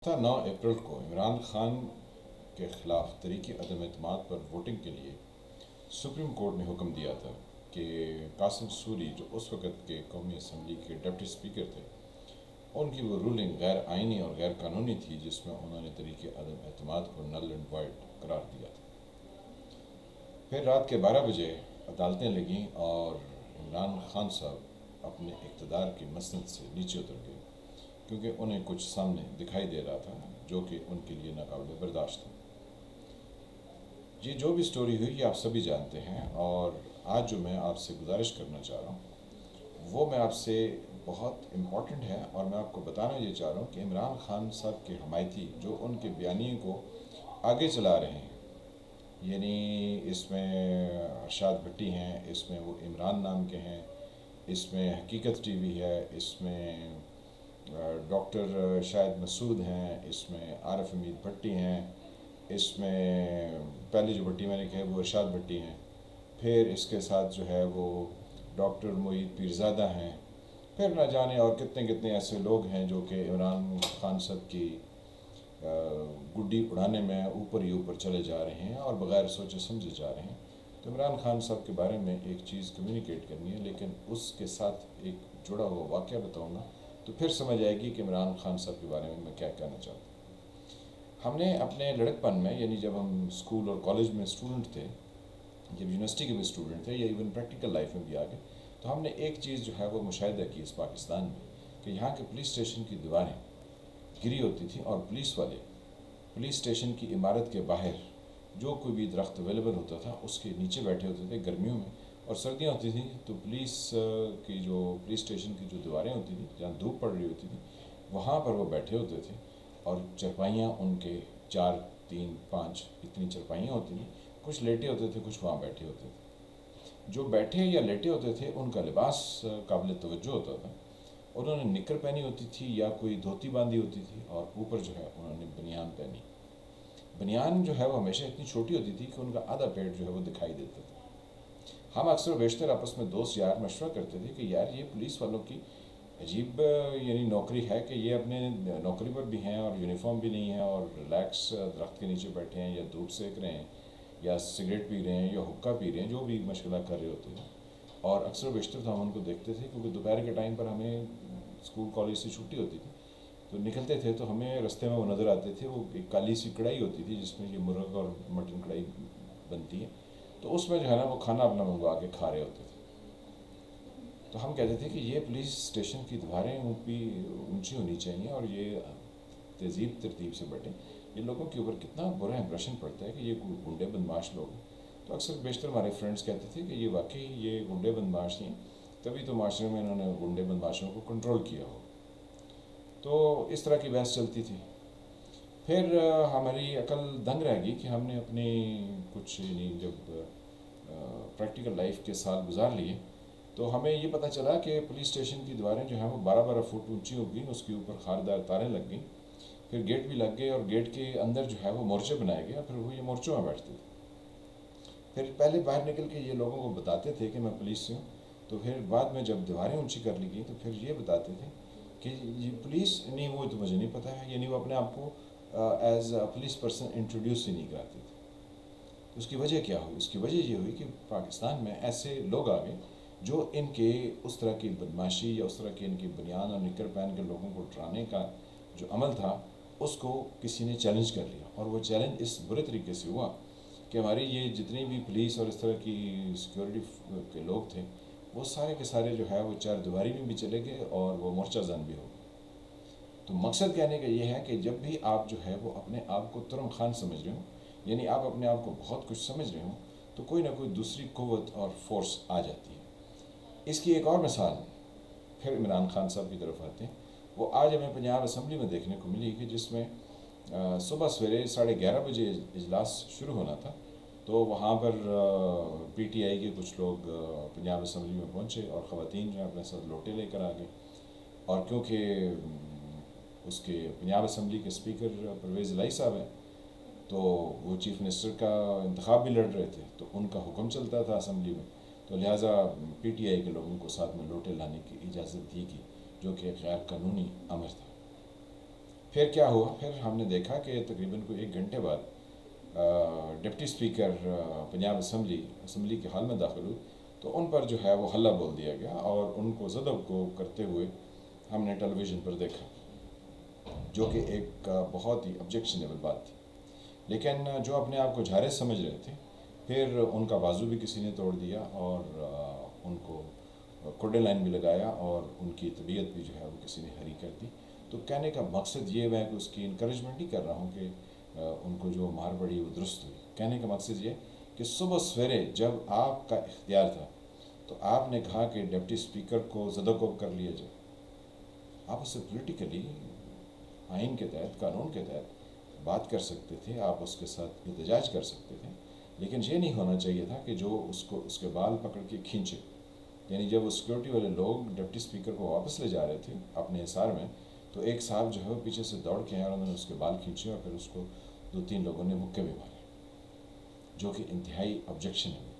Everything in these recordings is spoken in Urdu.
تھا 9 اپریل کو عمران خان کے خلاف تحریک عدم اعتماد پر ووٹنگ کے لیے سپریم کورٹ نے حکم دیا تھا کہ قاسم سوری جو اس وقت کے قومی اسمبلی کے ڈپٹی اسپیکر تھے، ان کی وہ رولنگ غیر آئینی اور غیر قانونی تھی جس میں انہوں نے تحریک عدم اعتماد کو نل اینڈ وائڈ قرار دیا تھا۔ پھر رات کے 12 بجے عدالتیں لگیں اور عمران خان صاحب اپنے اقتدار کی مسند سے نیچے اتر گئے، کیونکہ انہیں کچھ سامنے دکھائی دے رہا تھا جو کہ ان کے لیے ناقابل برداشت تھا۔ جو بھی سٹوری ہوئی یہ آپ سبھی جانتے ہیں، اور آج جو میں آپ سے گزارش کرنا چاہ رہا ہوں وہ میں آپ سے بہت امپورٹنٹ ہے، اور میں آپ کو بتانا یہ چاہ رہا ہوں کہ عمران خان صاحب کے حمایتی جو ان کے بیانیے کو آگے چلا رہے ہیں، یعنی اس میں ارشاد بھٹی ہیں، اس میں وہ عمران نام کے ہیں، اس میں حقیقت ٹی وی ہے، اس میں ڈاکٹر شاہد مسعود ہیں، اس میں عارف حمید بھٹی ہیں، اس میں پہلی جو بھٹی میں نے کہی وہ ارشاد بھٹی ہیں، پھر اس کے ساتھ جو ہے وہ ڈاکٹر معید پیرزادہ ہیں، پھر نہ جانے اور کتنے کتنے ایسے لوگ ہیں جو کہ عمران خان صاحب کی گڈی اڑانے میں اوپر ہی اوپر چلے جا رہے ہیں اور بغیر سوچے سمجھے جا رہے ہیں۔ تو عمران خان صاحب کے بارے میں ایک چیز کمیونیکیٹ کرنی ہے، لیکن اس کے ساتھ ایک جڑا ہوا واقعہ بتاؤں گا تو پھر سمجھ آئے گی کہ عمران خان صاحب کے بارے میں کیا کہنا چاہتا ہوں۔ ہم نے اپنے لڑکپن میں، یعنی جب ہم اسکول اور کالج میں اسٹوڈنٹ تھے، جب یونیورسٹی کے بھی اسٹوڈنٹ تھے، یا ایون پریکٹیکل لائف میں بھی آگے، تو ہم نے ایک چیز جو ہے وہ مشاہدہ کی اس پاکستان میں، کہ یہاں کے پولیس اسٹیشن کی دیواریں گری ہوتی تھیں اور پولیس والے پولیس اسٹیشن کی عمارت کے باہر جو کوئی بھی درخت اویلیبل ہوتا تھا اس کے نیچے بیٹھے ہوتے تھے گرمیوں میں، اور سردیاں ہوتی تھیں تو پولیس اسٹیشن کی جو دیواریں ہوتی تھیں جہاں دھوپ پڑ رہی ہوتی تھی وہاں پر وہ بیٹھے ہوتے تھے، اور چرپائیاں ان کے 4 3 5 اتنی چرپائیاں ہوتی تھیں، کچھ لیٹے ہوتے تھے کچھ وہاں بیٹھے ہوتے تھے۔ جو بیٹھے یا لیٹے ہوتے تھے ان کا لباس قابل توجہ ہوتا تھا، انہوں نے نکر پہنی ہوتی تھی یا کوئی دھوتی باندھی ہوتی تھی، اور اوپر جو ہے انہوں نے بنیان پہنی۔ بنیان جو ہے وہ ہمیشہ اتنی چھوٹی ہوتی تھی کہ ان کا آدھا پیٹ جو ہے وہ دکھائی دیتا تھا۔ ہم اکثر و بیشتر آپس میں دوست یار مشورہ کرتے تھے کہ یار یہ پولیس والوں کی عجیب یعنی نوکری ہے کہ یہ اپنے نوکری پر بھی ہیں اور یونیفارم بھی نہیں ہے اور ریلیکس درخت کے نیچے بیٹھے ہیں یا دھوپ سیک رہے ہیں یا سگریٹ پی رہے ہیں یا حقہ پی رہے ہیں، جو بھی مشغلہ کر رہے ہوتے ہیں۔ اور اکثر و بیشتر تو ہم ان کو دیکھتے تھے کیونکہ دوپہر کے ٹائم پر ہمیں اسکول کالج سے چھٹی ہوتی تھی تو نکلتے تھے تو ہمیں رستے میں وہ نظر آتے تھے، وہ ایک کالی سی کڑھائی ہوتی تھی جس میں یہ مرغ اور مٹن کڑھائی بنتی ہے، تو اس میں جو ہے نا وہ کھانا اپنا منگوا کے کھا رہے ہوتے تھے۔ تو ہم کہتے تھے کہ یہ پولیس اسٹیشن کی دیواریں اونچی ہونی چاہیے اور یہ تہذیب ترتیب سے بیٹھیں، یہ لوگوں کے اوپر کتنا برا امپریشن پڑتا ہے کہ یہ گنڈے بدماش لوگ ہیں۔ تو اکثر بیشتر ہمارے فرینڈس کہتے تھے کہ یہ واقعی یہ گنڈے بدماش ہیں، تبھی تو معاشرے میں انہوں نے گنڈے بدماشوں کو کنٹرول کیا ہو۔ تو اس طرح کی بحث چلتی تھی۔ پھر ہماری عقل دنگ رہ گئی کہ ہم نے اپنی کچھ یعنی جب پریکٹیکل لائف کے سال گزار لیے تو ہمیں یہ پتہ چلا کہ پولیس اسٹیشن کی دیواریں جو ہیں وہ 12 فٹ اونچی ہو گئیں، اس کے اوپر خاردار تاریں لگ گئیں، پھر گیٹ بھی لگ گئے اور گیٹ کے اندر جو ہے وہ مورچے بنائے گئے اور پھر وہ یہ مورچوں میں بیٹھتے تھے۔ پھر پہلے باہر نکل کے یہ لوگوں کو بتاتے تھے کہ میں پولیس سے ہوں، تو پھر بعد میں جب دیواریں اونچی کر لی گئیں تو پھر یہ بتاتے تھے کہ یہ پولیس نہیں، وہ تو مجھے نہیں پتہ ہے، یعنی وہ اپنے آپ کو as a police person introduce ہی نہیں کرتے تھے۔ اس کی وجہ کیا ہوئی؟ اس کی وجہ یہ ہوئی کہ پاکستان میں ایسے لوگ آ گئے جو ان کے اس طرح کی بدماشی یا اس طرح کی ان کی بنیان اور نکر پہن کے لوگوں کو ڈرانے کا جو عمل تھا اس کو کسی نے چیلنج کر لیا، اور وہ چیلنج اس برے طریقے سے ہوا کہ ہماری یہ جتنی بھی پولیس اور اس طرح کی سیکیورٹی کے لوگ تھے وہ سارے کے سارے جو ہے وہ چار دیواری میں بھی چلے گئے اور وہ مورچہ زن بھی ہو گئے۔ تو مقصد کہنے کا یہ ہے کہ جب بھی آپ جو ہے وہ اپنے آپ کو ترم خان سمجھ رہے ہوں، یعنی آپ اپنے آپ کو بہت کچھ سمجھ رہے ہوں، تو کوئی نہ کوئی دوسری قوت اور فورس آ جاتی ہے۔ اس کی ایک اور مثال پھر عمران خان صاحب کی طرف آتے ہیں، وہ آج ہمیں پنجاب اسمبلی میں دیکھنے کو ملی کہ جس میں صبح سویرے 11:30 بجے اجلاس شروع ہونا تھا، تو وہاں پر پی ٹی آئی کے کچھ لوگ پنجاب اسمبلی میں پہنچے اور خواتین جو ہیں اپنے ساتھ لوٹے لے کر آ گئے، اور کیونکہ اس کے پنجاب اسمبلی کے اسپیکر پرویز الہی صاحب ہیں تو وہ چیف منسٹر کا انتخاب بھی لڑ رہے تھے، تو ان کا حکم چلتا تھا اسمبلی میں، تو لہٰذا پی ٹی آئی کے لوگوں کو ساتھ میں لوٹے لانے کی اجازت دی گئی، جو کہ غیر قانونی امر تھا۔ پھر کیا ہوا، پھر ہم نے دیکھا کہ تقریباً کوئی 1 گھنٹے بعد ڈپٹی اسپیکر پنجاب اسمبلی کے ہال میں داخل ہوئی، تو ان پر جو ہے وہ حلہ بول دیا گیا اور ان کو زد و کو کرتے ہوئے ہم نے ٹیلی ویژن پر دیکھا، جو کہ ایک بہت ہی آبجیکشنیبل بات تھی۔ لیکن جو اپنے آپ کو جھارے سمجھ رہے تھے، پھر ان کا بازو بھی کسی نے توڑ دیا اور ان کو کوڈے لائن بھی لگایا اور ان کی طبیعت بھی جو ہے وہ کسی نے ہری کر دی۔ تو کہنے کا مقصد یہ، میں کہ اس کی انکریجمنٹ نہیں کر رہا ہوں کہ ان کو جو مار پڑی وہ درست ہوئی، کہنے کا مقصد یہ کہ صبح سویرے جب آپ کا اختیار تھا تو آپ نے کہا کہ ڈپٹی اسپیکر کو زدوکوب کر لیا جائے۔ آپ اسے پولیٹیکلی آئین کے تحت، قانون کے تحت بات کر سکتے تھے، آپ اس کے ساتھ احتجاج کر سکتے تھے، لیکن یہ نہیں ہونا چاہیے تھا کہ جو اس کے بال پکڑ کے کھینچے۔ یعنی جب وہ سیکورٹی والے لوگ ڈپٹی اسپیکر کو واپس لے جا رہے تھے اپنے حصار میں، تو ایک صاحب جو ہے وہ پیچھے سے دوڑ کے آئے اور انہوں نے اس کے بال کھینچے اور پھر اس کو 2-3 لوگوں نے مکے بھی مارے، جو کہ انتہائی آبجیکشن ہے۔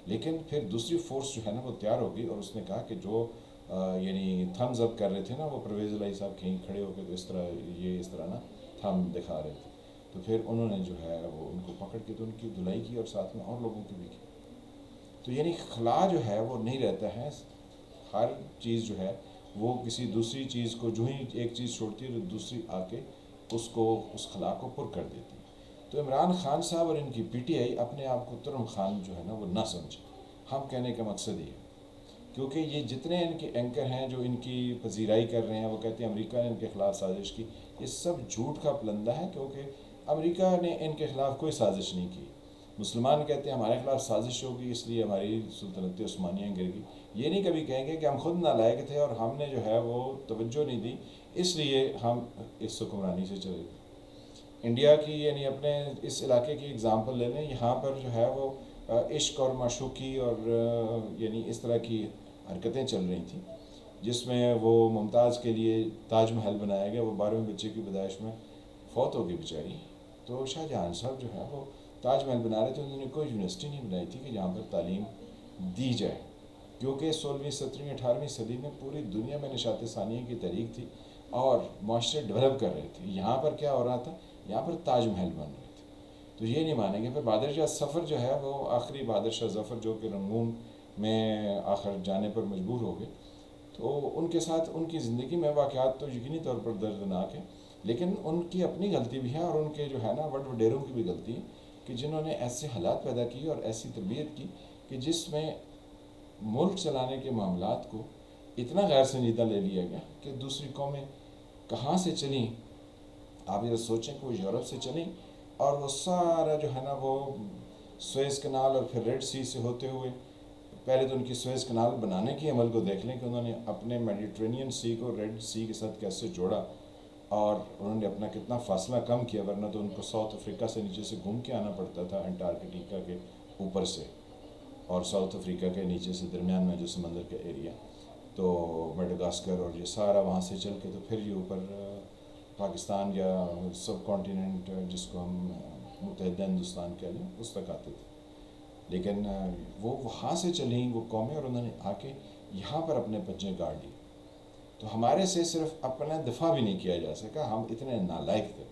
لیکن پھر دوسری فورس جو ہے نا وہ تیار ہو گئی اور اس نے کہا کہ جو یعنی تھمز اپ کر رہے تھے نا وہ پرویز الہی صاحب کہیں کھڑے ہو کے تو اس طرح نا تھم دکھا رہے تھے، تو پھر انہوں نے جو ہے وہ ان کو پکڑ کے تو ان کی دھلائی کی اور ساتھ میں اور لوگوں کی بھی کی۔ تو یعنی خلا جو ہے وہ نہیں رہتا ہے، ہر چیز جو ہے وہ کسی دوسری چیز کو جو ہی ایک چیز چھوڑتی ہے تو دوسری آ کے اس خلا کو پر کر دیتی ہے۔ تو عمران خان صاحب اور ان کی پی ٹی آئی اپنے آپ کو ترم خان جو ہے نا وہ نہ سمجھے۔ ہم کہنے کا مقصد یہ ہے، کیونکہ یہ جتنے ان کے اینکر ہیں جو ان کی پذیرائی کر رہے ہیں، وہ کہتے ہیں امریکہ نے ان کے خلاف سازش کی، یہ سب جھوٹ کا پلندہ ہے، کیونکہ امریکہ نے ان کے خلاف کوئی سازش نہیں کی۔ مسلمان کہتے ہیں ہمارے خلاف سازش ہوگی اس لیے ہماری سلطنت عثمانیہ گر گئی، یہ نہیں کبھی کہیں گے کہ ہم خود نالائق تھے اور ہم نے جو ہے وہ توجہ نہیں دی اس لیے ہم اس حکمرانی سے چلے گئے۔ انڈیا کی یعنی اپنے اس علاقے کی اگزامپل لے لیں، یہاں پر جو ہے وہ عشق اور معشوقی اور یعنی اس طرح کی حرکتیں چل رہی تھیں، جس میں وہ ممتاز کے لیے تاج محل بنایا گیا، وہ 12ویں بچے کی پیدائش میں فوت ہو گئی بیچاری۔ تو شاہ جہاں صاحب جو ہے وہ تاج محل بنا رہے تھے، انہوں نے کوئی یونیورسٹی نہیں بنائی تھی کہ جہاں پر تعلیم دی جائے، کیونکہ 16ویں 17ویں 18ویں صدی میں پوری دنیا میں نشاط ثانیہ کی تحریک تھی اور معاشرے ڈیولپ کر رہے تھے۔ یہاں پر کیا ہو رہا تھا، یہاں پر تاج محل بن رہے تھے، تو یہ نہیں مانیں گے۔ پھر بہادر شاہ ظفر جو ہے وہ آخری بہادر شاہ ظفر جو کہ رنگون میں آخر جانے پر مجبور ہو گئے، تو ان کے ساتھ ان کی زندگی میں واقعات تو یقینی طور پر دردناک ہیں، لیکن ان کی اپنی غلطی بھی ہے اور ان کے جو ہے نا وڈیروں کی بھی غلطی ہے کہ جنہوں نے ایسے حالات پیدا کیے اور ایسی تربیت کی کہ جس میں ملک چلانے کے معاملات کو اتنا غیر سنجیدہ لے لیا گیا کہ دوسری قومیں کہاں سے چلیں۔ آپ یہ سوچیں کہ وہ یورپ سے چلیں اور وہ سارا جو ہے نا وہ سویز کنال اور پھر ریڈ سی سے ہوتے ہوئے، پہلے تو ان کی سویز کنال بنانے کی عمل کو دیکھ لیں کہ انہوں نے اپنے میڈیٹرینین سی کو ریڈ سی کے ساتھ کیسے جوڑا اور انہوں نے اپنا کتنا فاصلہ کم کیا، ورنہ تو ان کو ساؤتھ افریقہ سے نیچے سے گھوم کے آنا پڑتا تھا انٹارکٹیکا کے اوپر سے، اور ساؤتھ افریقہ کے نیچے سے درمیان میں جو سمندر کا ایریا، تو میڈاگاسکر اور یہ سارا وہاں سے چل کے تو پھر یہ اوپر پاکستان یا سب کانٹیننٹ جس کو ہم متحدہ ہندوستان کہہ لیں اس تک آتے تھے۔ لیکن وہ وہاں سے چلیں وہ قومیں اور انہوں نے آ کے یہاں پر اپنے پنجے گاڑ لیے، تو ہمارے سے صرف اپنا دفاع بھی نہیں کیا جا سکا، ہم اتنے نالائق تھے۔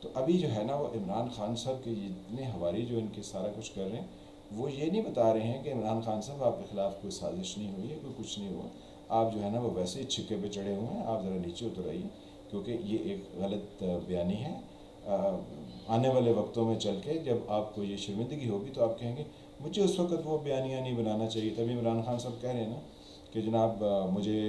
تو ابھی جو ہے نا وہ عمران خان صاحب کے اتنے ہواری جو ان کے سارا کچھ کر رہے ہیں، وہ یہ نہیں بتا رہے ہیں کہ عمران خان صاحب آپ کے خلاف کوئی سازش نہیں ہوئی ہے، کوئی کچھ نہیں ہوا، آپ جو ہے نا وہ ویسے ہی چھکے پہ چڑھے ہوئے ہیں، آپ ذرا نیچے اتر آئیے، کیونکہ یہ ایک غلط بیانی ہے۔ آنے والے وقتوں میں چل کے جب آپ کو یہ شرمندگی ہوگی تو آپ کہیں گے مجھے اس وقت وہ بیانیہ نہیں بنانا چاہیے۔ تبھی عمران خان صاحب کہہ رہے ہیں نا کہ جناب مجھے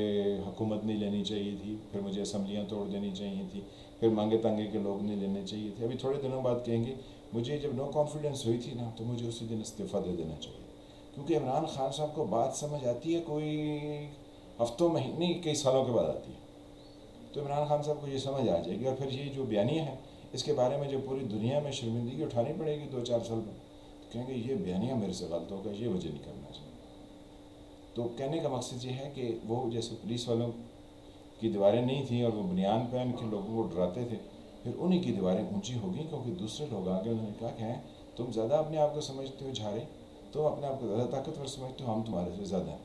حکومت نہیں لینی چاہیے تھی، پھر مجھے اسمبلیاں توڑ دینی چاہیے تھی، پھر مانگے تانگے کے لوگ نہیں لینے چاہیے تھے۔ ابھی تھوڑے دنوں بعد کہیں گے مجھے جب نو کانفیڈنس ہوئی تھی نا تو مجھے اسی دن استعفیٰ دے دینا چاہیے، کیونکہ عمران خان صاحب کو بات سمجھ آتی ہے کوئی ہفتوں مہینے کئی سالوں کے بعد آتی ہے، تو عمران خان صاحب کو یہ سمجھ آ جائے گی، اور پھر یہ جو بیانیہ ہے اس کے بارے میں جو پوری دنیا میں شرمندگی اٹھانی پڑے گی 2-4 سال میں، تو کہیں گے یہ بیانیہ میرے سے غلط ہوگا، یہ مجھے نہیں کرنا چاہیے۔ تو کہنے کا مقصد یہ ہے کہ وہ جیسے پولیس والوں کی دیواریں نہیں تھیں اور وہ بنیان پہن کے لوگوں کو ڈراتے تھے، پھر انہی کی دیواریں اونچی ہو گئیں، کیونکہ دوسرے لوگ آگے انہوں نے کہا کہ ہیں تم زیادہ اپنے آپ کو سمجھتے ہو جھارے، تم اپنے آپ کو زیادہ طاقتور سمجھتے ہو، ہم تمہارے سے زیادہ ہیں۔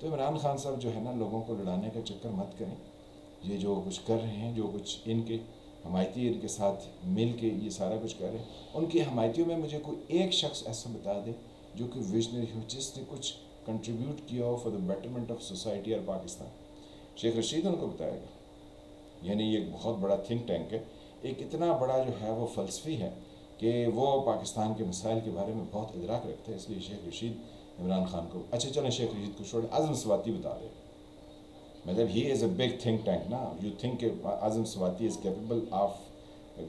تو عمران خان صاحب جو ہے نا لوگوں کو لڑانے کا چکر مت کریں، یہ جو کچھ کر رہے ہیں، جو کچھ ان کے حمایتی ان کے ساتھ مل کے یہ سارا کچھ کر رہے ہیں، ان کی حمایتیوں میں مجھے کوئی ایک شخص ایسا بتا دے جو کہ ویژنری ہو، جس نے کچھ کنٹریبیوٹ کیا ہو for the betterment of society اور پاکستان۔ شیخ رشید ان کو بتائے گا، یعنی یہ ایک بہت بڑا تھنک ٹینک ہے، ایک اتنا بڑا جو ہے وہ فلسفی ہے کہ وہ پاکستان کے مسائل کے بارے میں بہت ادراک رکھتے ہیں، اس لیے شیخ رشید عمران خان کو، اچھا چلیں شیخ رشید کو چھوڑیں، اعظم سواتی بتا دیں، مطلب he is a big think tank نا، یو تھنک کہ Azam Swati is capable of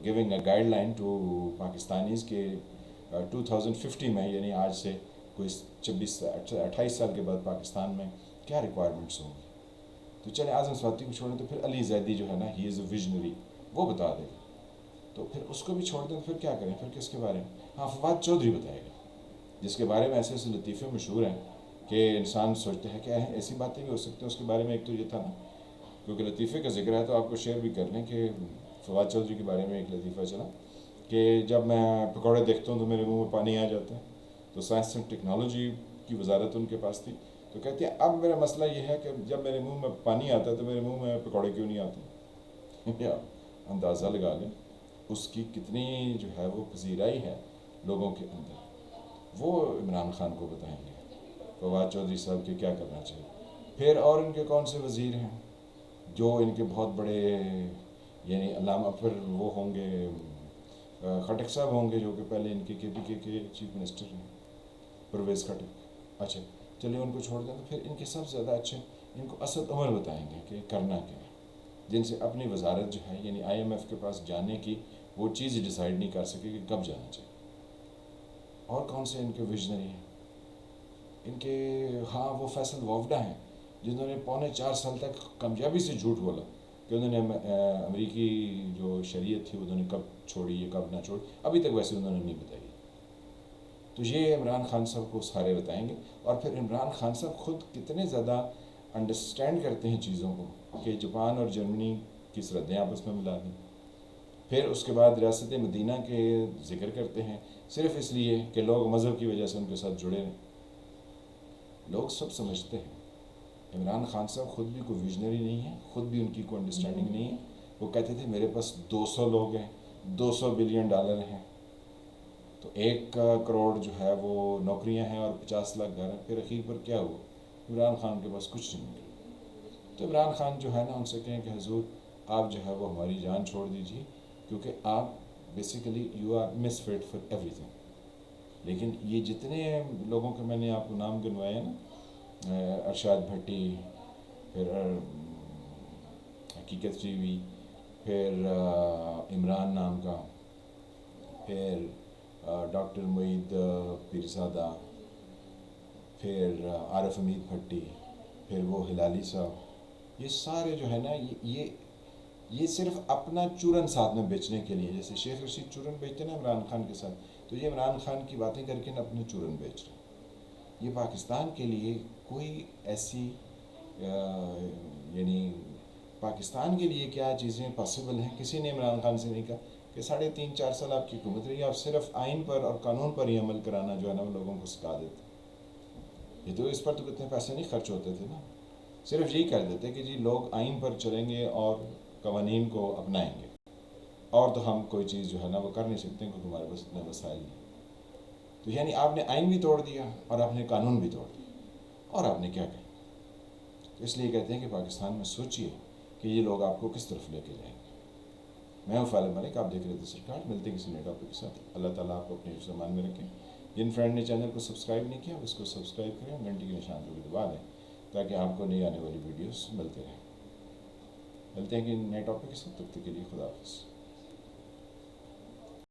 giving a guideline to Pakistanis کے 2050 میں، یعنی آج سے کوئی 28 سال کے بعد پاکستان میں کیا ریکوائرمنٹس ہوں گی۔ تو چلیں اعظم سواتی کو چھوڑیں، تو پھر علی زیدی جو ہے نا، ہی از اے ویژنری، وہ بتا دے گا، تو پھر اس کو بھی چھوڑ دیں، تو پھر کیا کریں، پھر کس کے بارے میں؟ ہاں، فواد چودھری بتائے گا، جس کے بارے میں ایسے ایسے لطیفے مشہور ہیں کہ انسان سوچتے ہیں کہ ایسی باتیں بھی ہو سکتی ہیں۔ اس کے بارے میں ایک تو یہ تھا نا، کیونکہ لطیفے کا ذکر ہے تو آپ کو شیئر بھی کر لیں کہ فواد چودھری کے بارے میں ایک لطیفہ چلا کہ جب میں پکوڑے دیکھتا ہوں تو میرے منہ میں پانی آ جاتا ہے، تو سائنس اینڈ ٹیکنالوجی کی وزارت ان کے پاس تھی، تو کہتے ہیں اب میرا مسئلہ یہ ہے کہ جب میرے منہ میں پانی آتا ہے تو میرے منہ میں پکوڑے کیوں نہیں آتے؟ یا اندازہ لگا لیں اس کی کتنی جو ہے وہ پذیرائی ہے لوگوں کے اندر، وہ عمران خان کو بتائیں گے فواد چودھری صاحب کے کیا کرنا چاہیے۔ پھر اور ان کے کون سے وزیر ہیں جو ان کے بہت بڑے، یعنی علامہ، پھر وہ ہوں گے خٹک صاحب ہوں گے، جو کہ پہلے ان کے پی کے چیف منسٹر ہیں، پرویز خٹک۔ اچھا چلیے ان کو چھوڑ دیں، تو پھر ان کے سب سے زیادہ اچھے ان کو اسد عمر بتائیں گے کہ کرنا کیا ہے، جن سے اپنی وزارت جو ہے، یعنی آئی ایم ایف کے پاس جانے کی وہ چیز ڈیسائیڈ نہیں کر سکے کہ کب جانا چاہیے۔ اور کون سے ان کے ویژنری ہیں ان کے؟ ہاں، وہ فیصل وافڈا ہیں، جنہوں نے 4.25 سال تک کامیابی سے جھوٹ بولا کہ انہوں نے امریکی جو شریعت تھی انہوں نے کب چھوڑی ہے کب نہ چھوڑی، ابھی تک ویسے انہوں نے نہیں بتائی۔ تو یہ عمران خان صاحب کو سارے بتائیں گے، اور پھر عمران خان صاحب خود کتنے زیادہ انڈرسٹینڈ کرتے ہیں چیزوں کو کہ جاپان اور جرمنی کی سرحدیں آپس میں ملا دیں۔ پھر اس کے بعد ریاست مدینہ کے ذکر کرتے ہیں، صرف اس لیے کہ لوگ مذہب کی وجہ سے ان کے ساتھ جڑے رہیں۔ لوگ سب سمجھتے ہیں عمران خان صاحب خود بھی کوئی ویژنری نہیں ہے، خود بھی ان کی کوئی انڈرسٹینڈنگ نہیں ہے۔ وہ کہتے تھے میرے پاس 200 لوگ ہیں، $200 بلین ہیں، تو 1 کروڑ جو ہے وہ نوکریاں ہیں اور 50 لاکھ گھر ہیں، پھر اخیر پر کیا ہوا؟ عمران خان کے پاس کچھ نہیں ملا۔ تو عمران خان جو ہے نا، ان سے کہیں کہ حضور آپ جو ہے وہ ہماری جان چھوڑ دیجیے، کیونکہ آپ basically you are misfit for everything. لیکن یہ جتنے لوگوں کے میں نے آپ کو نام گنوائے ہیں نا، ارشاد بھٹی، پھر حقیقت ٹی وی، پھر عمران نام کا، پھر ڈاکٹر معید پیرزادہ، پھر عارف حمید بھٹی، پھر وہ ہلالی صاحب، یہ سارے جو ہے نا، یہ صرف اپنا چورن ساتھ میں بیچنے کے لیے، جیسے شیخ رشید چورن بیچتے نا عمران خان کے ساتھ، تو یہ عمران خان کی باتیں کر کے نا اپنے چورن بیچ رہے ہیں۔ یہ پاکستان کے لیے کوئی ایسی یعنی پاکستان کے لیے کیا چیزیں پاسبل ہیں، کسی نے عمران خان سے نہیں کہا کہ 3.5-4 سال آپ کی حکومت رہی، آپ صرف آئین پر اور قانون پر ہی عمل کرانا جو ہے نا وہ لوگوں کو سکھا دیتے۔ یہ تو اس پر تو کتنے پیسے نہیں خرچ ہوتے تھے نا، صرف یہی کر دیتے کہ جی لوگ آئین پر چلیں گے اور قوانین کو اپنائیں گے، اور تو ہم کوئی چیز جو ہے نا وہ کر نہیں سکتے کیونکہ ہمارے پاس اتنے وسائل نہیں۔ تو یعنی آپ نے آئین بھی توڑ دیا اور آپ نے قانون بھی توڑ دیا، اور آپ نے کیا کہا؟ تو اس لیے کہتے ہیں کہ پاکستان میں سوچئے کہ یہ لوگ آپ کو کس طرف لے کے جائیں گے۔ میں ہوں فالد ملک، آپ دیکھ رہے تھے سرکار، ملتے ہیں کسی نئے ٹاپک کے ساتھ۔ اللہ تعالیٰ آپ کو اپنے حفظ و امان میں رکھیں۔ جن فرینڈ نے چینل کو سبسکرائب نہیں کیا اس کو سبسکرائب کریں، گھنٹی کے نشان کو بھی دبا دیں تاکہ آپ کو نئی آنے والی ویڈیوز ملتے رہیں۔ ملتے ہیں کہ نئے ٹاپک کے ساتھ، تب تک کے لیے خدا حافظ۔